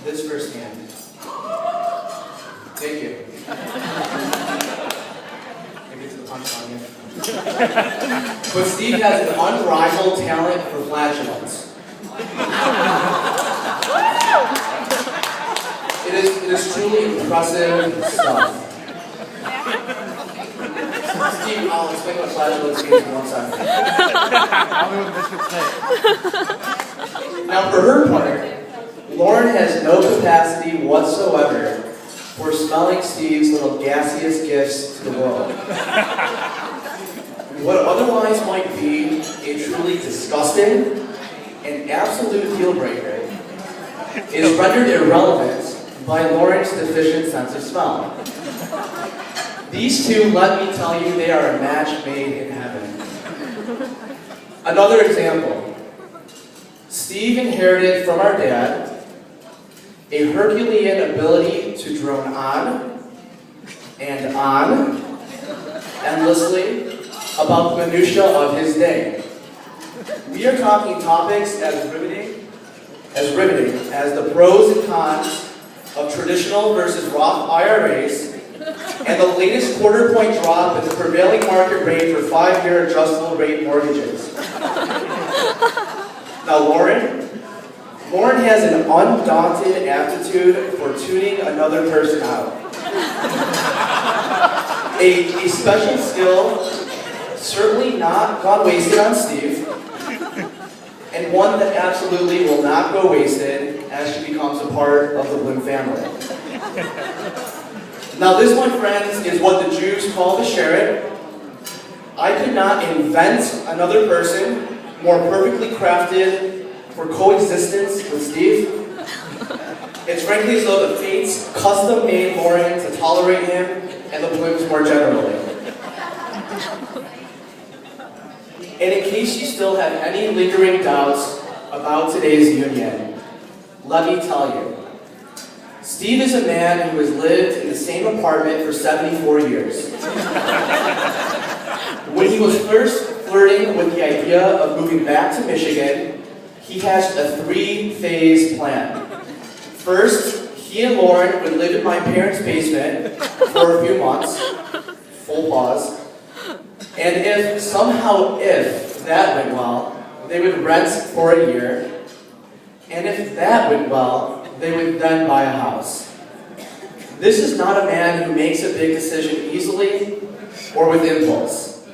this firsthand. Thank you. Maybe it's the punchline here. But Steve has an unrivaled talent for flatulence. It is truly impressive stuff. Steve, I'll explain what flatulence means in 1 second. Now, for her part, Lauren has no capacity whatsoever for smelling Steve's little gaseous gifts to the world. What otherwise might be a truly disgusting and absolute deal breaker is rendered irrelevant by Lauren's deficient sense of smell. These two, let me tell you, they are a match made in heaven. Another example. Steve inherited from our dad a Herculean ability to drone on and on endlessly about the minutiae of his day. We are talking topics as riveting as the pros and cons of traditional versus Roth IRAs and the latest quarter-point drop in the prevailing market rate for 5-year adjustable rate mortgages. Now, Lauren has an undaunted aptitude for tuning another person out. A special skill certainly not gone wasted on Steve, and one that absolutely will not go wasted as she becomes a part of the Bloom family. Now this, my friends, is what the Jews call the Sheret. I could not invent another person more perfectly crafted for coexistence with Steve. It's frankly as though the fates custom-made Lauren to tolerate him and the Blooms more generally. And in case you still have any lingering doubts about today's union, let me tell you, Steve is a man who has lived in the same apartment for 74 years. When he was first flirting with the idea of moving back to Michigan, he hatched a 3-phase plan. First, he and Lauren would live in my parents' basement for a few months, full pause, and if that went well, they would rent for a year, and if that went well, they would then buy a house. This is not a man who makes a big decision easily or with impulse.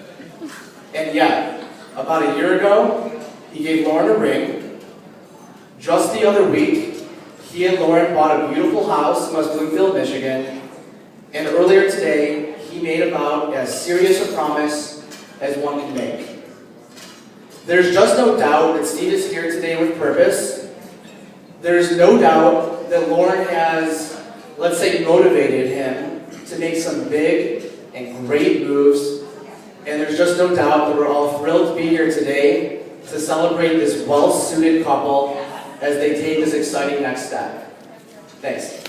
And yet, about a year ago, he gave Lauren a ring. Just the other week, he and Lauren bought a beautiful house in West Bloomfield, Michigan, and earlier today, he made about as serious a promise as one can make. There's just no doubt that Steve is here today with purpose. There's no doubt that Lauren has, let's say, motivated him to make some big and great moves. And there's just no doubt that we're all thrilled to be here today to celebrate this well-suited couple as they take this exciting next step. Thanks.